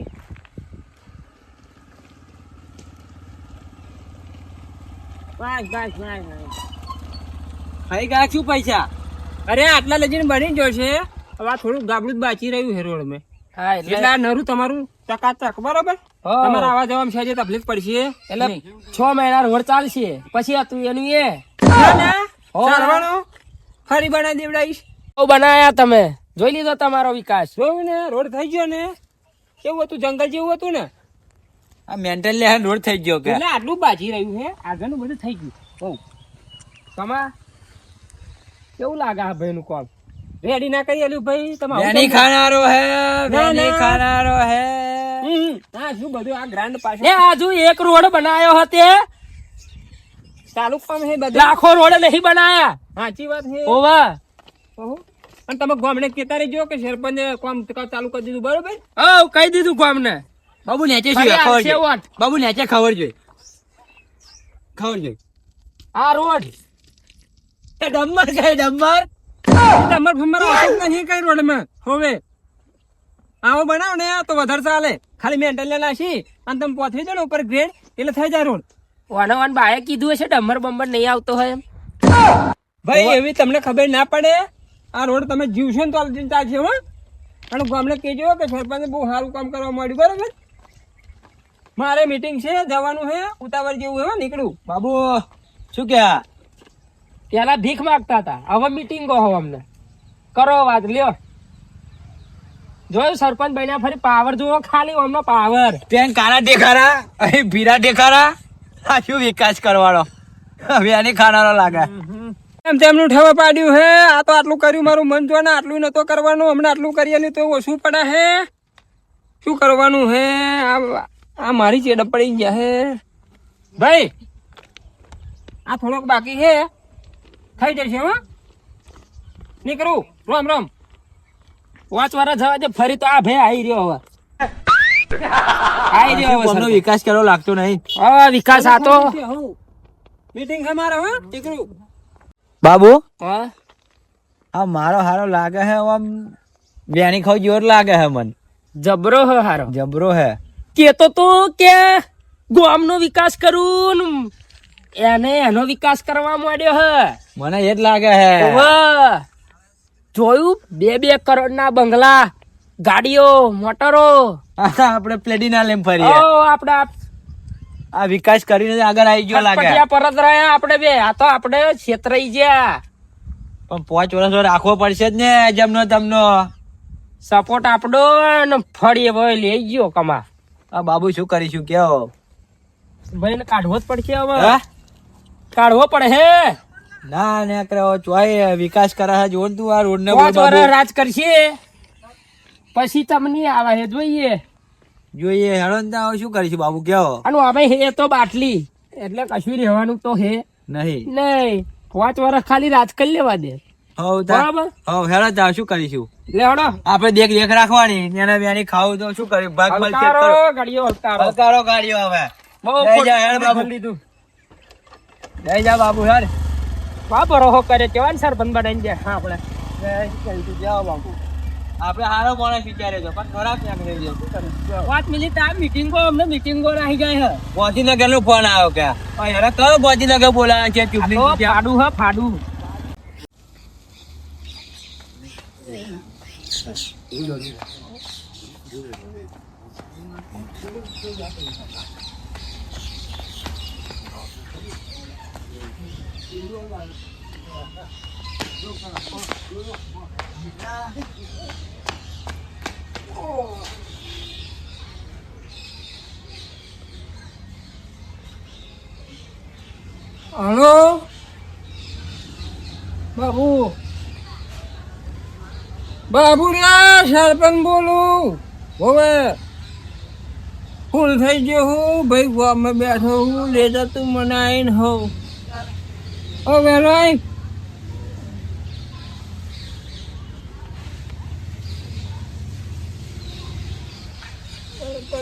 Speaker 1: બસ બસ બસ ખાઈ ગયા શું પૈસા? અરે આટલા લજીને બની જશે. હવે આ થોડું ગાબડું જ બાકી રહ્યું છે રોડ મેં. હા એટલે આ નરું તમારું ચકાચક બરોબર. તમારે આવા જવામાં છે જે તકલીફ પડશે. એટલે 6 મહિના રોડ ચાલશે પછી આ તું એનું એ ફરી બનાવી દેવડાઈશ. બનાયા તમે જોઈ લીધો તમારો વિકાસ. જોયું ને રોડ થઈ ગયો ને. કેવું હતું? જંગલ જેવું હતું ને.
Speaker 2: આ મેન્ટલ રોડ થઈ ગયો કે
Speaker 1: એટલે આટલું બાજી રહ્યું છે. આગળનું બધું થઈ ગયું. તમા કેવું લાગે આ ભાઈ નું કોમ? રેડી ના કરી આલ્યું ભાઈ તમારે?
Speaker 2: વેની ખાનારો હે, વેની ખાનારો હે.
Speaker 1: હા શું બધું આ ગ્રાન્ડ પાછળ
Speaker 4: આજુ એક રોડ બનાયો હતો.
Speaker 1: ચાલુ કામ છે બધું.
Speaker 4: લાખો રોડ નહીં બનાયા.
Speaker 1: સાચી વાત છે.
Speaker 4: ઓવા
Speaker 1: અને તમે ગામને કેતા રહેજો કે સરપંચ કામ ચાલુ કરી દીધું બરોબર.
Speaker 4: કહી દીધું ગામ ને.
Speaker 2: બાબુ નેચે શું ખબર જોઈએ? બાબુ નેચે ખબર જોઈએ. ખબર જોઈએ
Speaker 4: આ રોડ
Speaker 2: એ ડમ્બર કઈ ડમ્બર
Speaker 1: તમારે ફમર નહીં કઈ રોડ માં હવે આવો બનાવો ને તો વધારે ચાલે. ખાલી મેન્ટલ નાખી અને તમે પહોંચી જાઓ ને ઉપર ગ્રેડ એટલે થઈ જાય રોડ.
Speaker 4: વાનો વાન બાએ કીધું હશે ડમર બમ્બર નહીં આવતો હોય એમ.
Speaker 1: ભાઈ એવી તમને ખબર ના પડે. આ રોડ તમે જીવશો ને તો ચાલશે હો. અને ગામને કહેજો કે સરપંચે બહુ સારું કામ કરવા માંડ્યું બરાબર. મારે મીટિંગ છે જવાનું છે ઉતાવળ જેવું હે નીકળું.
Speaker 2: બાબુ શું કે
Speaker 4: પેલા ભીખ માંગતા હતા હવે મીટિંગ કહો અમને કરો વાત લ્યો. જોયું સરપંચ બન્યા ફરી પાવર જુઓ ખાલી અમને પાવર.
Speaker 2: પેન કાના દેખારા અહીં ભીરા દેખારા. આ શું વિકાસ કરવાનો? વેની ખાનારો લાગે.
Speaker 1: એમ તેમનું ઠેવા પાડ્યું હે. આ તો આટલું કર્યું મારું મન જો ને આટલું નતો કરવાનું. હમણાં આટલું કરીએ તો ઓછું પડે હે. શું કરવાનું હે? આ મારી ચેડપ પડી ગયા હે. ભાઈ આ થોડોક બાકી છે, થઈ જશે હો. નીકળું. રામ રામ. 5 વર્ષ જવા દે, ફરી તો આ ભાઈ આવી રહ્યો હવે. આવી રહ્યો હવે
Speaker 2: ગામનો
Speaker 1: સરપંચ.
Speaker 2: વિકાસ કરો લાગતો નહીં.
Speaker 1: હા વિકાસ આ તો
Speaker 3: મીટિંગ છે મારે હો નીકળું.
Speaker 2: બાબુ
Speaker 1: હા
Speaker 2: આ મારો હારો લાગે હે આમ વ્યાની ખાવ જોર લાગે હે મન
Speaker 1: જબરો હે હારો.
Speaker 2: જબરો હે.
Speaker 1: કેતો તો કે ગામનો વિકાસ કરું ને એને એનો વિકાસ કરવા માંડ્યો હે.
Speaker 2: મને એ જ લાગે હે.
Speaker 1: ઓવે. જોયું 2-2 કરોડના બંગલા, ગાડીઓ, મોટરો.
Speaker 2: આપણે પ્લેટિના લેમ ફરીએ.
Speaker 1: ઓ આપડા
Speaker 2: આ વિકાસ કરીને આગળ આવી ગયો લાગે.
Speaker 1: પટિયા પરત રહ્યા આપણે બે. આ તો આપણે છેતરાઈ ગયા.
Speaker 2: પણ 5 વર્ષ રાખવો પડશે જ ને જમનો તમનો.
Speaker 1: સપોર્ટ આપડો ને ફળી હવે લઈ ગયો કમા.
Speaker 2: આ બાબુ શું કરીશું કેવો?
Speaker 1: ભાઈ ને કાઢવો જ પડશે હવે.
Speaker 2: હે?
Speaker 1: કાઢવો પડે હે.
Speaker 2: ના ને કરે ચોય વિકાસ કરે છે જોન તું આ રોડ ને
Speaker 1: 5 વર્ષ રાજ કરશે પછી તમને આવે છે જોઈએ.
Speaker 2: જોઈએ હેડો ને ત્યાં શું કરીશું બાબુ કેવો?
Speaker 1: અને હવે હે તો બાટલી એટલે કશું રહેવાનું તો હે
Speaker 2: નહીં.
Speaker 1: નહીં. 5 વર્ષ ખાલી રાજ કરી લેવા દે. બરાબર.
Speaker 2: હવ હેડો ત્યાં શું કરીશું?
Speaker 1: લેવડો
Speaker 2: આપણે દેખ રાખવાની એને બેની ખાવું તો શું કર્યું? ભાગ મલ ચેક કરો.
Speaker 1: ગાડીઓ હલકારો.
Speaker 2: હલકારો ગાડીઓ હવે.
Speaker 1: બહુ
Speaker 2: લઈ જા હેડ બાબુ.
Speaker 1: લીધું.
Speaker 2: લઈ જા બાબુ હેડ.
Speaker 1: બાપરો હો કરે કેવા ને સરપંચ બનાવી દે. હા આપણે
Speaker 2: જાઓ બાબુ. આપણે હારો માણસ વિચારે છે પણ ખરાબ ક્યાંક રહી ગયો. શું કરીશું?
Speaker 1: 5 મિનિટ આ મીટિંગો અમને મીટિંગો રહી જાય હે.
Speaker 2: ગોધીનગર નો ફોન આવ્યો કે યાર કયો ગોધીનગર બોલાવે છે
Speaker 1: આ તો
Speaker 2: ચૂંટણી
Speaker 1: ફાડું હે ફાડું. હલો બાબુ. બાબુ લ્યા સરપંચ બોલું. હવે ફૂલ થઈ ગયો હું ભાઈ ગામમાં બેઠો હું લેતા તું મને આવીને હોઉં. હવે રાય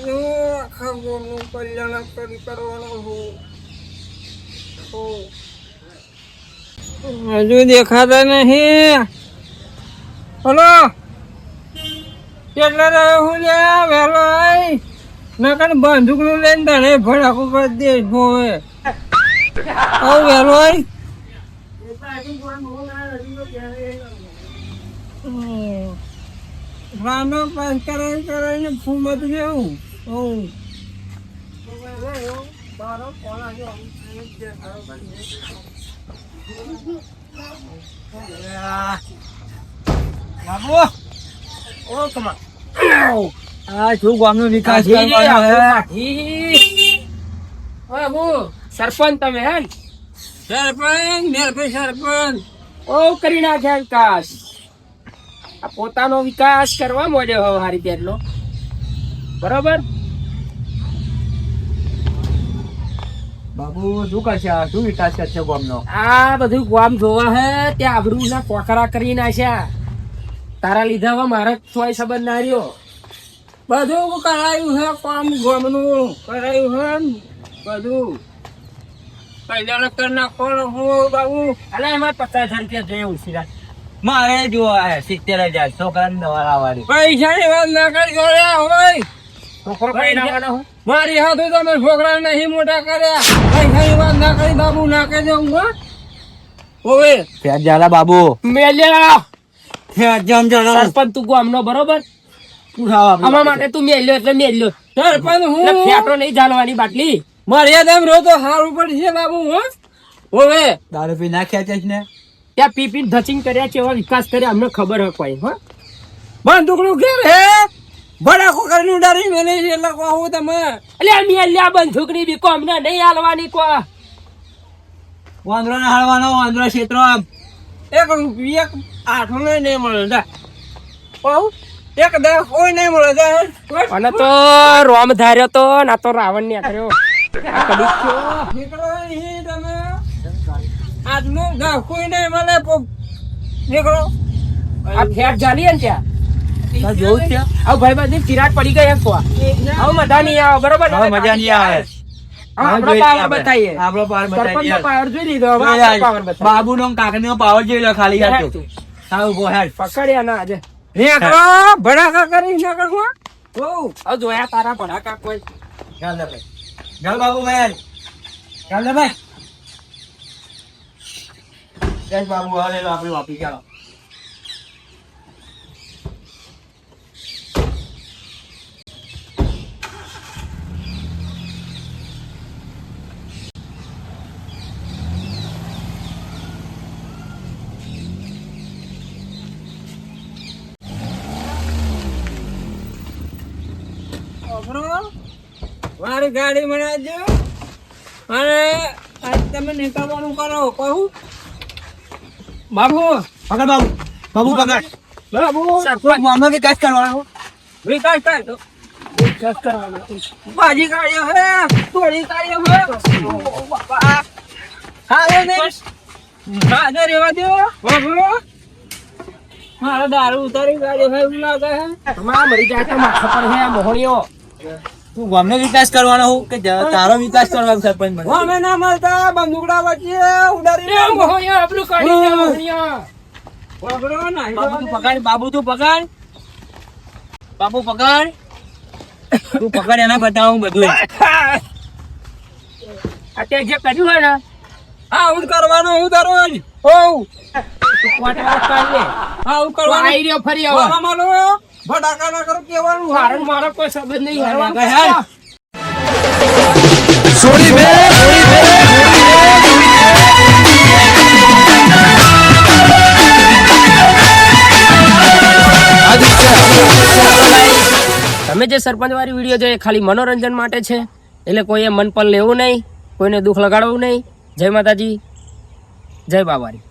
Speaker 1: આખા ગામનું કલ્યાણ કરવાનું હજુ દેખાતા નહીં. હલો કેટલા રહ્યો હું લ્યા વહેલો આય નકર બંદૂક નું લઈને તને ભડાકો કરી દે ભોવે. આવ વહેલો આય. રાનો પાસ કરાવીને ફૂમત જેવું.
Speaker 2: બાબુ
Speaker 1: ઓ કમા
Speaker 2: આ શું ગામનો વિકાસ કરવાનો હે?
Speaker 1: સરપંચ તમે હે ને? સરપંચ ઓ કરી નાખ્યા વિકાસ. આ પોતાનો વિકાસ કરવા માંડ્યો હવે હારી પેટલો. બરોબર.
Speaker 2: બાબુ શું કરશે? આ શું વિકાસ કરશે ગામનો?
Speaker 1: આ બધું ગામ જોવા હે ત્યાં આબરૂ ના કોકરા કરી નાખ્યા. તારા લીધા હવે મારે કોઈ સંબંધ ના રહ્યો. બધું કરાયું છે કામ ગામનું કરાયું છે ને બધું કલ્યાણ કરી નાખો હું બાબુ. અલે એમાં 50,000 રૂપિયા જોઈએ ઉછીરા.
Speaker 2: મારે જોવા હે 70,000 છોકરાને દવા લાવવાની.
Speaker 1: પૈસાની વાત ના કરી હોય. છોકરો કઈ નાખવાનો હું? મારી હાથે તમે છોકરા નહીં મોટા કર્યા. પૈસાની વાત ના કરી બાબુ ના કહી દઉં હો. ઓવે
Speaker 2: ફેર જાલા બાબુ.
Speaker 1: મેલ્યા
Speaker 2: ફેર જમ જાલા.
Speaker 1: સરપંચ તું ગામનો બરોબર.
Speaker 2: ઉઠાવા
Speaker 1: આમાં માટે તું મેલ્યો એટલે મેલ્યો.
Speaker 3: સરપંચ હું
Speaker 1: ફેટો નહીં ચાલવાની બાટલી.
Speaker 3: મર્યાદા રહો તો સારું પડશે બાબુ.
Speaker 1: ઓવે
Speaker 2: દારૂ પી નાખ્યા છે ને?
Speaker 1: ત્યાં પીપી ધચિંગ કર્યા છે એવા વિકાસ કર્યા અમને ખબર હોય કોઈ. હો
Speaker 3: બંદૂકનું ઘેર હે ભડાકો કરીને ઉડાડી મેલે છે એટલે કહું તમે.
Speaker 1: એટલે આ મેલ્યા બંદૂક ની બીકો અમને નહીં હાલવાની કો.
Speaker 2: વાંદરો ને હાલવાનો વાંદરો ક્ષેત્રો આમ.
Speaker 3: 1 રૂપિયા આઠો નહીં મળે જા. કહું 1 10 કોઈ નહીં મળે જા.
Speaker 1: અને તો રોમ ધાર્યો તો ના તો રાવણ ને કર્યો. આ કડુક થયો.
Speaker 2: નીકળો અહીં તમે. આજનું નાખું નહીં મળે. નીકળો.
Speaker 1: આ ફેટ જાલી ને ત્યાં
Speaker 2: જોઉં છે.
Speaker 1: આવ ભાઈ બધી ચિરાટ પડી ગઈ એક કો હવે મજા નહીં આવે બરોબર
Speaker 2: હવે મજા નહીં આવે.
Speaker 1: આપણો પાવર બતાઈએ
Speaker 2: આપણો પાવર
Speaker 1: સરપંચ
Speaker 2: બતાવીએ.
Speaker 1: પાવર જોઈ લીધો હવે આપણો પાવર બતાવીએ.
Speaker 2: બાબુ નો કાકડી નો પાવર જોઈ લો ખાલી યાર તું. હા ઉભો હેડ.
Speaker 1: પકડ્યા ના આજે
Speaker 2: નીકળો ભડાકા કરી નીકળો.
Speaker 1: હવે જોયા તારા ભડાકા કોઈ
Speaker 2: ચાલ લે ભાઈ. ચાલ બાબુ ભાઈ. ચાલ લે ભાઈ. ચાલ બાબુ હાલે લો આપણે વાપી ચાલો.
Speaker 3: મારી ગાડી બનાવજો અને આજ તમે નીકળવાનું કરો કહું
Speaker 1: બાબુ
Speaker 2: પકડ બાબુ. બાબુ પકડ.
Speaker 1: બાબુ
Speaker 2: સરપંચ મામલો વિકાસ કરવાનો.
Speaker 3: વિકાસ થાય તો
Speaker 1: વિકાસ કરવાનો
Speaker 3: ભાજી કાઢ્યો હે થોડી કાઢ્યો હે હાલો ને હાજર રહેવા દો બાબુ મારો દારૂ ઉતારી કાઢ્યો હે એવું લાગે હે
Speaker 1: તમારા મરી જાય તો માથા પર હે આ મોહણીઓ
Speaker 2: તું ગામનો વિકાસ કરવાનો હું કે તારો વિકાસ કરવાનો સરપંચ મને.
Speaker 3: અમે ના મળતા બંદૂકડા વચ્ચે ઉડાડી
Speaker 1: એ મોહણીઓ આપણું કાઢી દે મોહણીઓ
Speaker 3: બાબરો નાઈ
Speaker 2: બાબુ તું પકડ. બાબુ તું પકડ. બાબુ પકડ. તું પકડ એને બતાવું બધું.
Speaker 1: અત્યારે જે કર્યું હોય ને
Speaker 3: હા હું કરવાનો હું દરરોજ
Speaker 1: હોવ તું કોટા કાઢ લે
Speaker 3: હા હું
Speaker 1: તો
Speaker 3: કરવાનો
Speaker 1: આઈ રહ્યો ફરી હવે
Speaker 3: મારો ભડાકા ના કરો કેવાનું
Speaker 1: હારણ મારો કોઈ સંબંધ નહીં
Speaker 2: હેડ.
Speaker 1: હારવા તમે જે સરપંચ વાળી વિડીયો છે એ ખાલી મનોરંજન માટે છે એટલે કોઈએ મન પર લેવું નહીં, કોઈને દુઃખ લગાડવું નહીં. જય માતાજી, જય બાબારી.